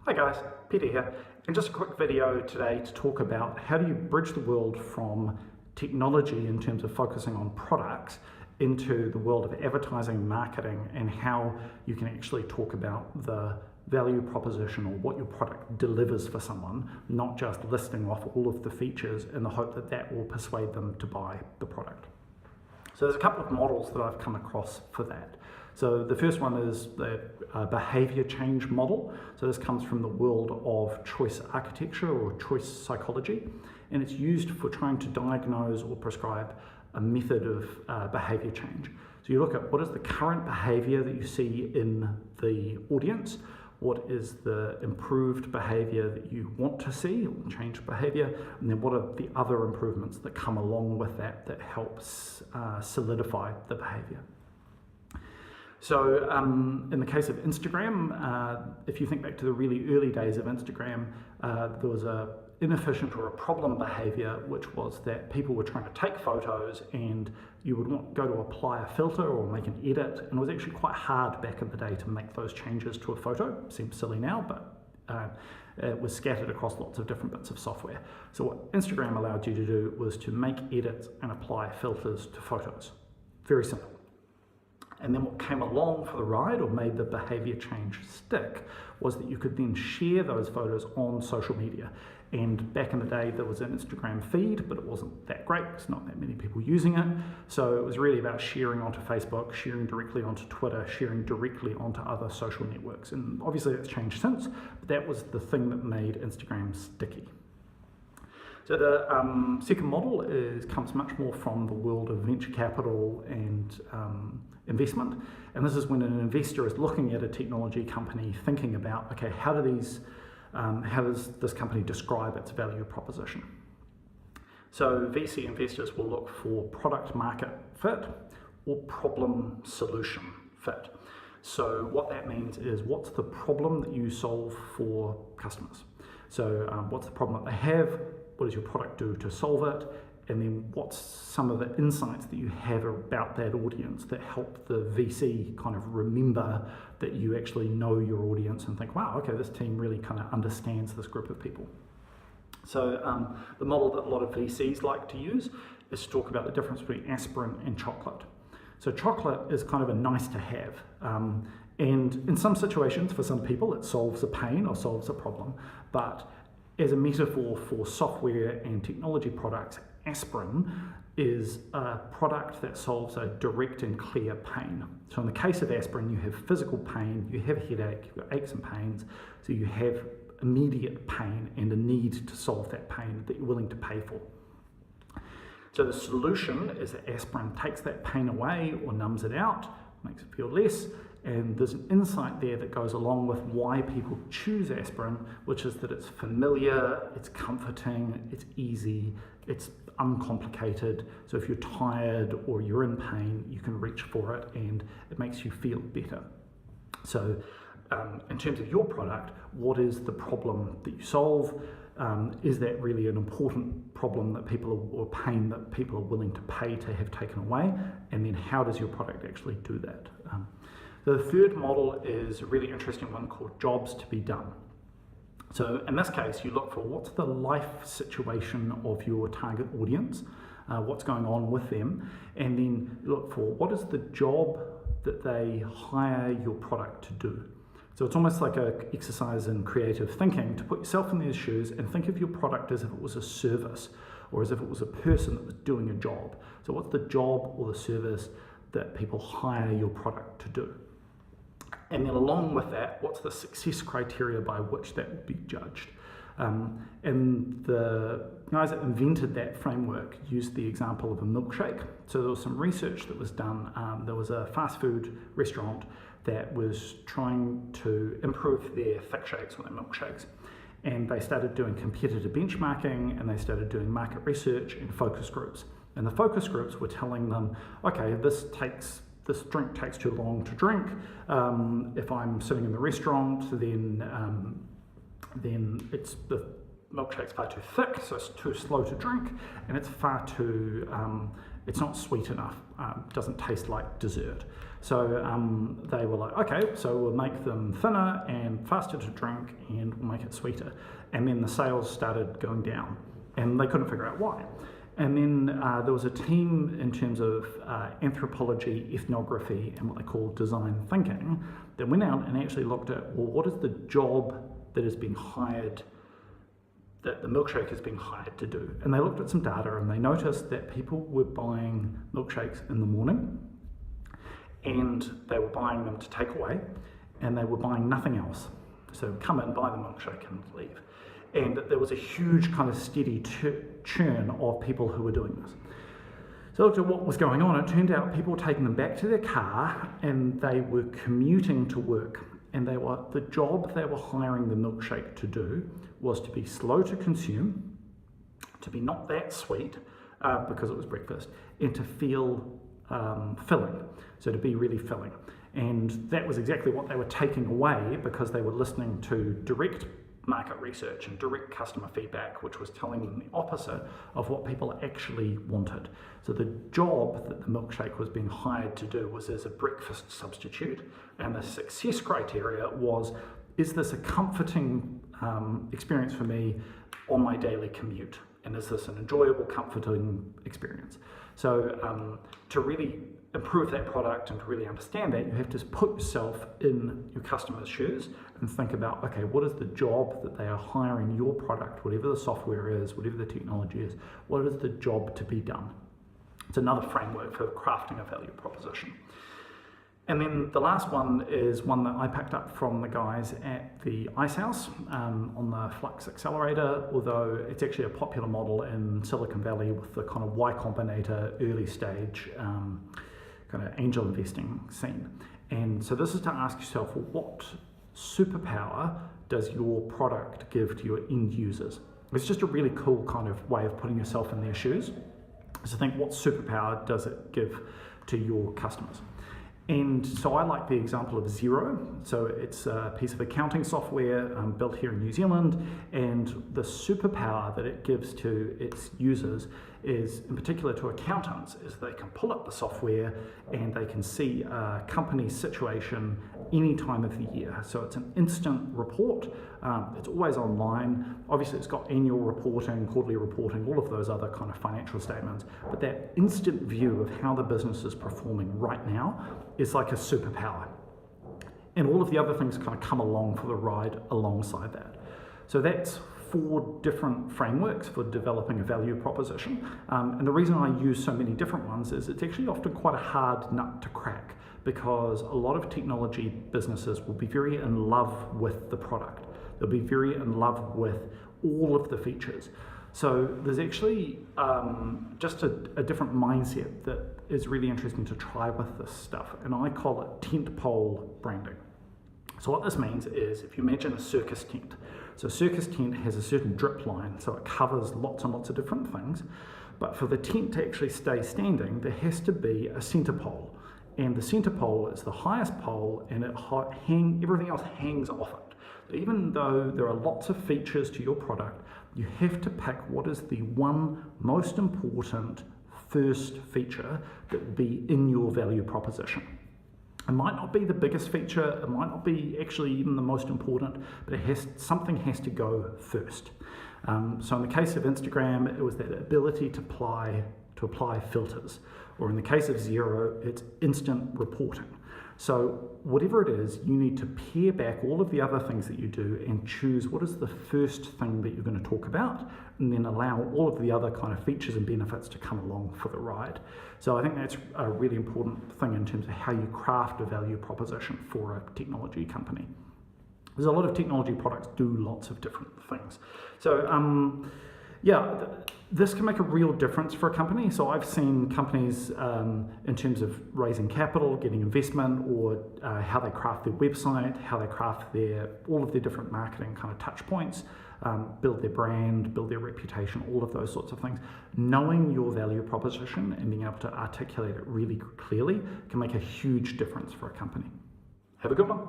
Hi guys, Peter here, and just a quick video today to talk about how do you bridge the world from technology in terms of focusing on products into the world of advertising and marketing, and how you can actually talk about the value proposition or what your product delivers for someone, not just listing off all of the features in the hope that that will persuade them to buy the product. So there's a couple of models that I've come across for that. So the first one is the behavior change model. So this comes from the world of choice architecture or choice psychology, and it's used for trying to diagnose or prescribe a method of behavior change. So you look at what is the current behavior that you see in the audience, what is the improved behavior that you want to see, or change behavior, and then what are the other improvements that come along with that that helps solidify the behavior. So in the case of Instagram, if you think back to the really early days of Instagram, there was a inefficient or a problem behavior, which was that people were trying to take photos and you would go to apply a filter or make an edit, and it was actually quite hard back in the day to make those changes to a photo. Seems silly now, but it was scattered across lots of different bits of software. So what Instagram allowed you to do was to make edits and apply filters to photos. Very simple. And then what came along for the ride, or made the behavior change stick, was that you could then share those photos on social media. And back in the day, there was an Instagram feed, but it wasn't that great. There's not that many people using it. So it was really about sharing onto Facebook, sharing directly onto Twitter, sharing directly onto other social networks. And obviously it's changed since, but that was the thing that made Instagram sticky. So the second model comes much more from the world of venture capital and investment. And this is when an investor is looking at a technology company thinking about, okay, how does this company describe its value proposition? So VC investors will look for product market fit or problem solution fit. So what that means is, what's the problem that you solve for customers? So what's the problem that they have? What does your product do to solve it? And then what's some of the insights that you have about that audience that help the VC kind of remember that you actually know your audience and think, wow, okay, this team really kind of understands this group of people. So the model that a lot of VCs like to use is to talk about the difference between aspirin and chocolate. So chocolate is kind of a nice to have. And in some situations, for some people, it solves a pain or solves a problem. But as a metaphor for software and technology products, aspirin is a product that solves a direct and clear pain. So in the case of aspirin, you have physical pain, you have a headache, you've got aches and pains, so you have immediate pain and a need to solve that pain that you're willing to pay for. So the solution is that aspirin takes that pain away or numbs it out, makes it feel less, and there's an insight there that goes along with why people choose aspirin, which is that it's familiar, it's comforting, it's easy, it's uncomplicated. So if you're tired or you're in pain, you can reach for it and it makes you feel better. So in terms of your product, what is the problem that you solve? Is that really an important problem that or pain that people are willing to pay to have taken away? And then how does your product actually do that? The third model is a really interesting one called jobs to be done. So in this case, you look for what's the life situation of your target audience, what's going on with them, and then you look for what is the job that they hire your product to do. So it's almost like an exercise in creative thinking to put yourself in their shoes and think of your product as if it was a service or as if it was a person that was doing a job. So what's the job or the service that people hire your product to do? And then along with that, what's the success criteria by which that will be judged? And the guys that invented that framework used the example of a milkshake. So there was some research that was done. There was a fast food restaurant that was trying to improve their thick shakes or their milkshakes. And they started doing competitor benchmarking, and they started doing market research and focus groups. And the focus groups were telling them, okay, this drink takes too long to drink. If I'm sitting in the restaurant, then the milkshake's far too thick, so it's too slow to drink, and it's far too it's not sweet enough, doesn't taste like dessert. So they were like, okay, so we'll make them thinner and faster to drink and we'll make it sweeter. And then the sales started going down and they couldn't figure out why. And then there was a team in terms of anthropology, ethnography, and what they call design thinking that went out and actually looked at, well, what is the job that is being hired, that the milkshake is being hired to do? And they looked at some data and they noticed that people were buying milkshakes in the morning and they were buying them to take away and they were buying nothing else. So come in, buy the milkshake and leave. And there was a huge kind of steady churn of people who were doing this. So I looked at what was going on. It turned out people were taking them back to their car and they were commuting to work. And the job they were hiring the milkshake to do was to be slow to consume, to be not that sweet because it was breakfast, and to feel filling, so to be really filling. And that was exactly what they were taking away because they were listening to direct market research and direct customer feedback, which was telling them the opposite of what people actually wanted. So the job that the milkshake was being hired to do was as a breakfast substitute, and the success criteria was, is this a comforting experience for me on my daily commute? And is this an enjoyable, comforting experience? So to really improve that product and to really understand that, you have to put yourself in your customer's shoes and think about, okay, what is the job that they are hiring your product, whatever the software is, whatever the technology is, what is the job to be done? It's another framework for crafting a value proposition. And then the last one is one that I picked up from the guys at the Ice House on the Flux Accelerator, although it's actually a popular model in Silicon Valley with the kind of Y Combinator early stage kind of angel investing scene. And so this is to ask yourself, well, what superpower does your product give to your end users? It's just a really cool kind of way of putting yourself in their shoes. So think, what superpower does it give to your customers? And so I like the example of Xero. So it's a piece of accounting software built here in New Zealand, and the superpower that it gives to its users is, in particular to accountants, is they can pull up the software and they can see a company's situation any time of the year. So it's an instant report. It's always online. Obviously it's got annual reporting, quarterly reporting, all of those other kind of financial statements. But that instant view of how the business is performing right now is like a superpower. And all of the other things kind of come along for the ride alongside that. So that's 4 different frameworks for developing a value proposition. And the reason I use so many different ones is it's actually often quite a hard nut to crack, because a lot of technology businesses will be very in love with the product. They'll be very in love with all of the features. So there's actually just a different mindset that is really interesting to try with this stuff, and I call it tentpole branding. So what this means is, if you imagine a circus tent, so a circus tent has a certain drip line, so it covers lots and lots of different things, but for the tent to actually stay standing, there has to be a center pole, and the center pole is the highest pole, and everything else hangs off it. So even though there are lots of features to your product, you have to pick what is the one most important first feature that will be in your value proposition. It might not be the biggest feature, it might not be actually even the most important, but something has to go first. So in the case of Instagram, it was that ability to apply filters, or in the case of Xero, it's instant reporting. So whatever it is, you need to pare back all of the other things that you do and choose what is the first thing that you're going to talk about, and then allow all of the other kind of features and benefits to come along for the ride. So I think that's a really important thing in terms of how you craft a value proposition for a technology company. There's a lot of technology products do lots of different things. So this can make a real difference for a company. So I've seen companies in terms of raising capital, getting investment, or how they craft their website, how they craft all of their different marketing kind of touch points, build their brand, build their reputation, all of those sorts of things. Knowing your value proposition and being able to articulate it really clearly can make a huge difference for a company. Have a good one.